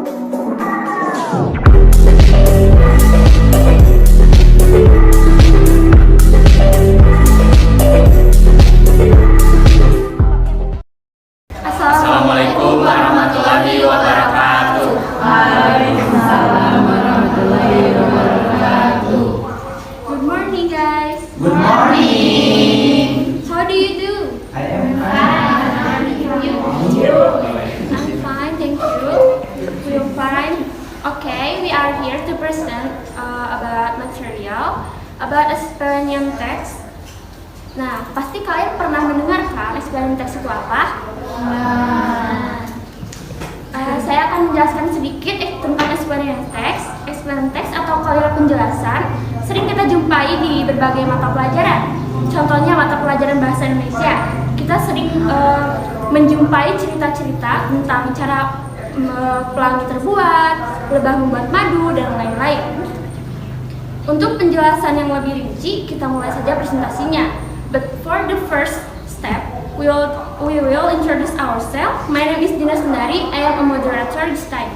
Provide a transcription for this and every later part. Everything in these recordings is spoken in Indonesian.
Assalamualaikum warahmatullahi wabarakatuh. Waalaikumsalam warahmatullahi wabarakatuh. Good morning, guys. Good morning. How do you do? I am fine. You? I'm fine, thank you. We're fine. Okay, we are here to present about material about experiential text. Nah, pasti kalian pernah mendengarkan experiential text itu apa? Saya akan menjelaskan sedikit tentang experiential text. Experiential text atau kalimat penjelasan sering kita jumpai di berbagai mata pelajaran. Contohnya mata pelajaran bahasa Indonesia. Kita sering menjumpai cerita-cerita tentang cara pelangi terbuat, lebah membuat madu, dan lain-lain. Untuk penjelasan yang lebih rinci, kita mulai saja presentasinya. But for the first step, we will introduce ourselves. My name is Dina Sundari. I am a moderator this time.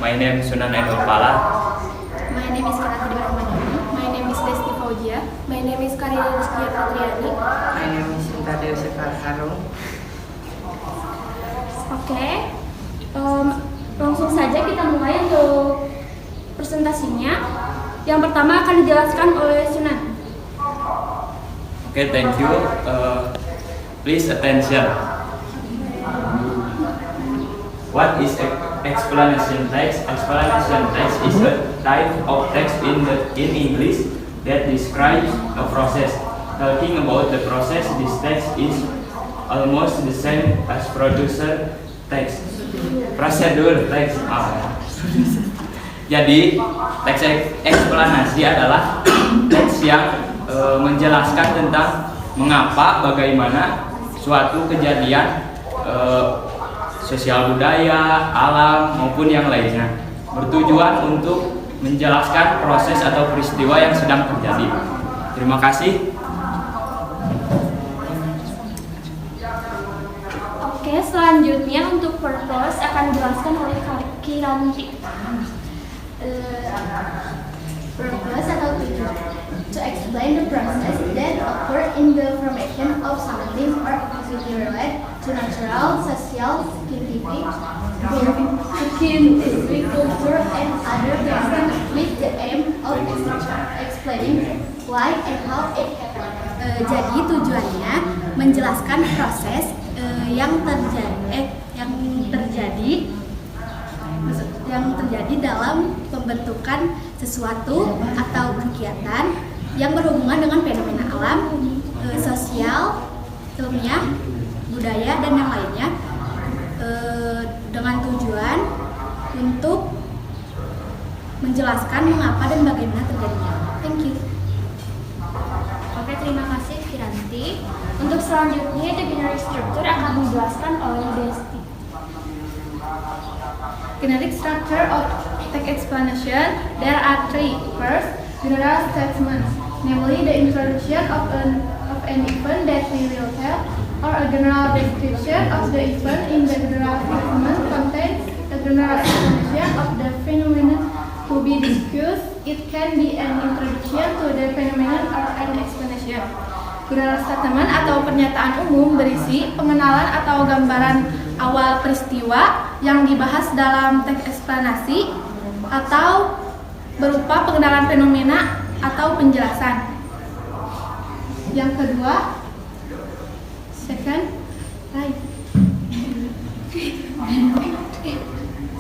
My name is Sunan Endul Pala. My name is Karatri Rahmanani. My name is Desti Fauzia. My name is Karina Rizkia Patriani. My name is Sinta Dewi Harung. Oke, langsung saja kita mulai untuk presentasinya. Yang pertama akan dijelaskan oleh Sunan. Okay, thank you. Please attention. What is explanation text? Explanation text is a type of text in English that describes a process. Talking about the process, this text is almost the same as producer text. Prosedur text. Jadi teks eksplanasi adalah teks yang menjelaskan tentang mengapa, bagaimana suatu kejadian sosial budaya, alam maupun yang lainnya, bertujuan untuk menjelaskan proses atau peristiwa yang sedang terjadi. Terima kasih. Oke, selanjutnya untuk purpose akan dijelaskan oleh Kiranti. Purpose atau tujuan, to explain the process that occur in the formation of something or activity related to natural, social, scientific, culture, and other things with the aim of explaining why and how it happened. Jadi tujuannya menjelaskan proses yang terjadi dalam pembentukan sesuatu atau kegiatan yang berhubungan dengan fenomena alam, sosial, ilmiah, budaya, dan yang lainnya, dengan tujuan untuk menjelaskan mengapa dan bagaimana terjadinya. Thank you. Oke, terima kasih Kiranti. Untuk selanjutnya, the generic structure akan dijelaskan oleh Desti. Generic structure of text explanation, there are three. First, general statements, namely the introduction of an event that we will tell, or a general description of the event. In the general statement contains a general explanation of the phenomenon to be discussed. It can be an introduction to the phenomenon or an explanation. General statement atau pernyataan umum berisi pengenalan atau gambaran awal peristiwa yang dibahas dalam teks eksplanasi atau berupa pengenalan fenomena atau penjelasan. Yang kedua,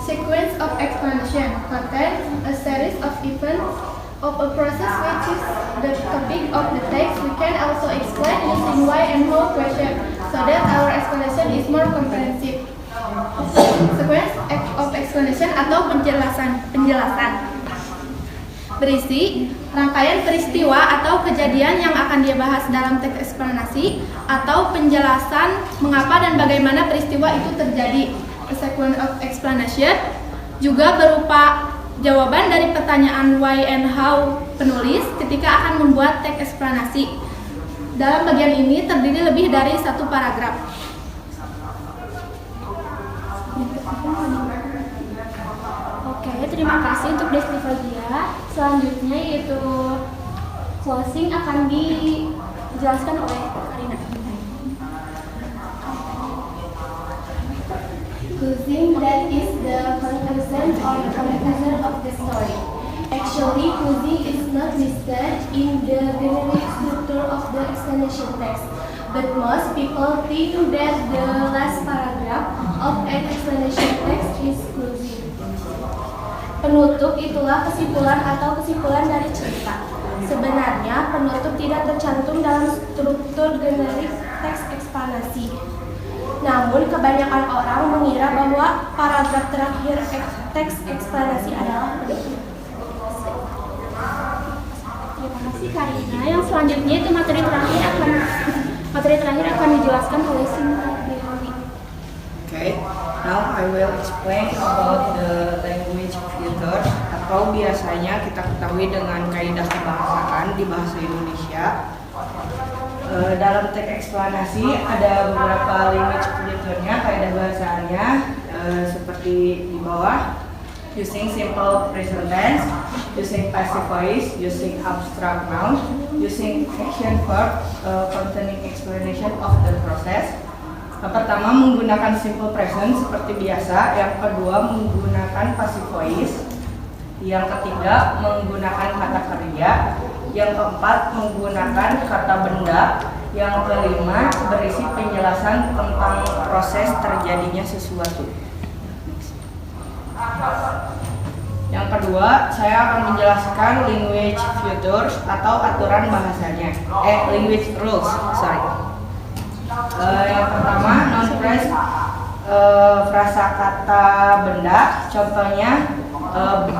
sequence of explanation contains a series of events of a process which is the topic of the text. We can also explain using why and how question so that our explanation is more comprehensive. Sequence of explanation atau penjelasan berisi rangkaian peristiwa atau kejadian yang akan dia bahas dalam teks eksplanasi atau penjelasan mengapa dan bagaimana peristiwa itu terjadi. A sequence of explanation juga berupa jawaban dari pertanyaan why and how penulis ketika akan membuat teks eksplanasi. Dalam bagian ini terdiri lebih dari satu paragraf. Oke, terima kasih untuk Deslivagia. Selanjutnya yaitu closing akan dijelaskan oleh Karina. Closing, that is the conclusion or conclusion of the story. Actually, closing is not listed in the generic structure of the explanation text, but most people think that the last paragraph of an explanation text is closing. Penutup itulah kesimpulan atau kesimpulan dari cerita. Sebenarnya, penutup tidak tercantum dalam struktur generik teks eksplanasi. Namun, kebanyakan orang mengira bahwa paragraf terakhir teks eksplanasi adalah penutup. Terima kasih Karina. Yang selanjutnya itu materi terakhir akan dijelaskan oleh Sinta Dewi. Okay, now I will explain about the language filter, atau biasanya kita ketahui dengan kaidah kebahasaan di bahasa Indonesia. Dalam teks eksplanasi ada beberapa language filternya, kaidah bahasaannya seperti di bawah: using simple present tense, using passive voice, using abstract noun, using action verb containing explanation of the process. Yang pertama menggunakan simple present seperti biasa, yang kedua menggunakan passive voice, yang ketiga menggunakan kata kerja, yang keempat menggunakan kata benda, yang kelima berisi penjelasan tentang proses terjadinya sesuatu. Yang kedua, saya akan menjelaskan language features atau aturan bahasanya. Language rules, sorry. Yang pertama, non-phrase frasa kata benda, contohnya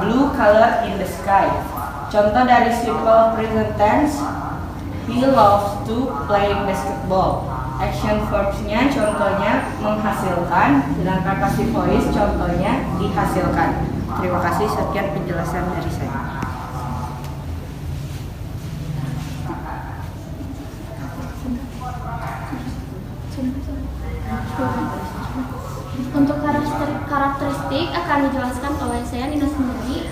blue color in the sky. Contoh dari simple present tense, he loves to play basketball. Action verbs-nya contohnya menghasilkan, sedangkan passive voice contohnya dihasilkan. Terima kasih, sekian penjelasan dari saya. Untuk karakteristik akan dijelaskan oleh saya Nina sendiri.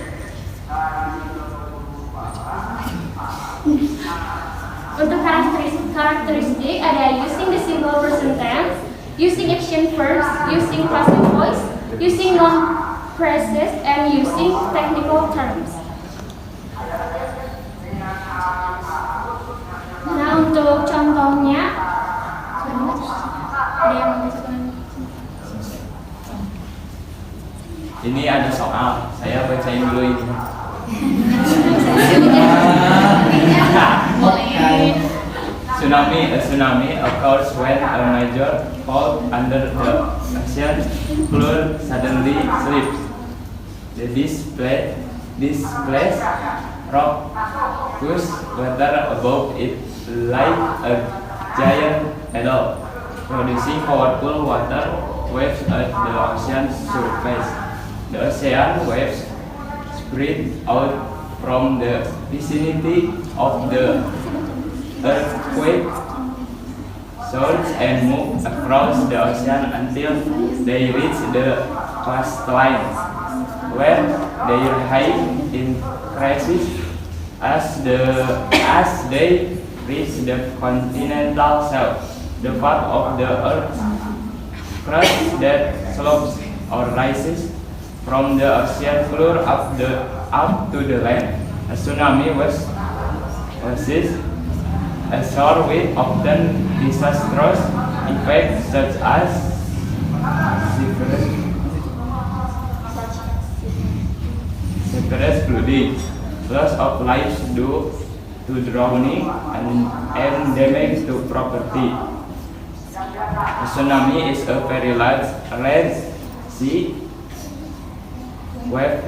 Untuk karakteristik ada using the simple present tense, using action verbs, using passive voice, using non-phrases, and using technical terms. Nah, untuk contohnya ada yang mau disebutkan? Ini ada soal, saya bacain dulu ini. A tsunami occurs when a major fault under the ocean floor suddenly slips. The displaced rock pushes water above it like a giant paddle, producing powerful water waves at the ocean surface. The ocean waves spread out from the vicinity of the earthquake source and move across the ocean until they reach the coastline, where their height increases as they reach the continental shelf, the part of the earth's crust that slopes or rises from the ocean floor up to the land. A tsunami was a shore with often disastrous effects such as severe flooding, loss of lives due to drowning, and damage to property. A tsunami is a very large sea wave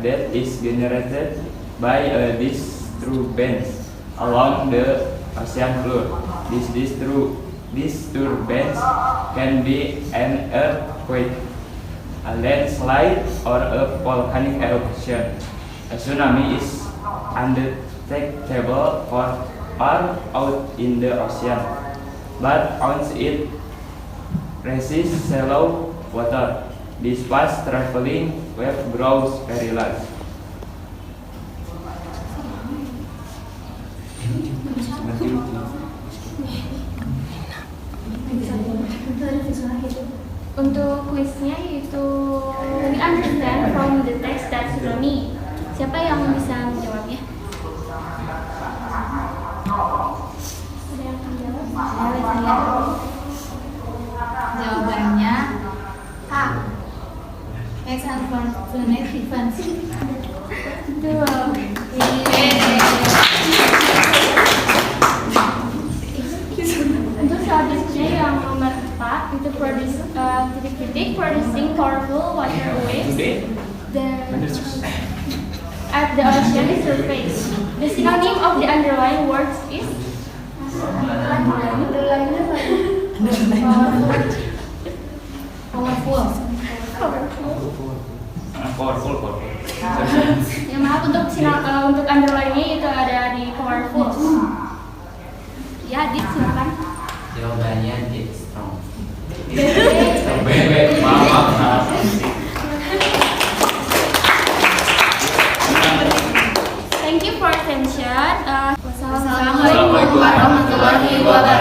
that is generated by a disturbance along the ocean floor. This disturbance can be an earthquake, a landslide, or a volcanic eruption. A tsunami is undetectable far out in the ocean, but once it reaches shallow water, This fast traveling wave grows very large. Untuk kuisnya yaitu we understand from the text that tsunami. Siapa yang bisa menjawabnya? Ada yang akan jawab? Jawabannya A. Text unfortunate events. Untuk selanjutnya yang nomor 4 itu producing powerful water waves at the ocean surface. The synonym of the underlying words is Powerful. ya maaf untuk underline-nya itu ada di powerful. Ya, Dit silakan. Jawabannya D. Strong. Maaf. Thank you for attention. Wassalamualaikum Assalamualaikum warahmatullahi wabarakatuh.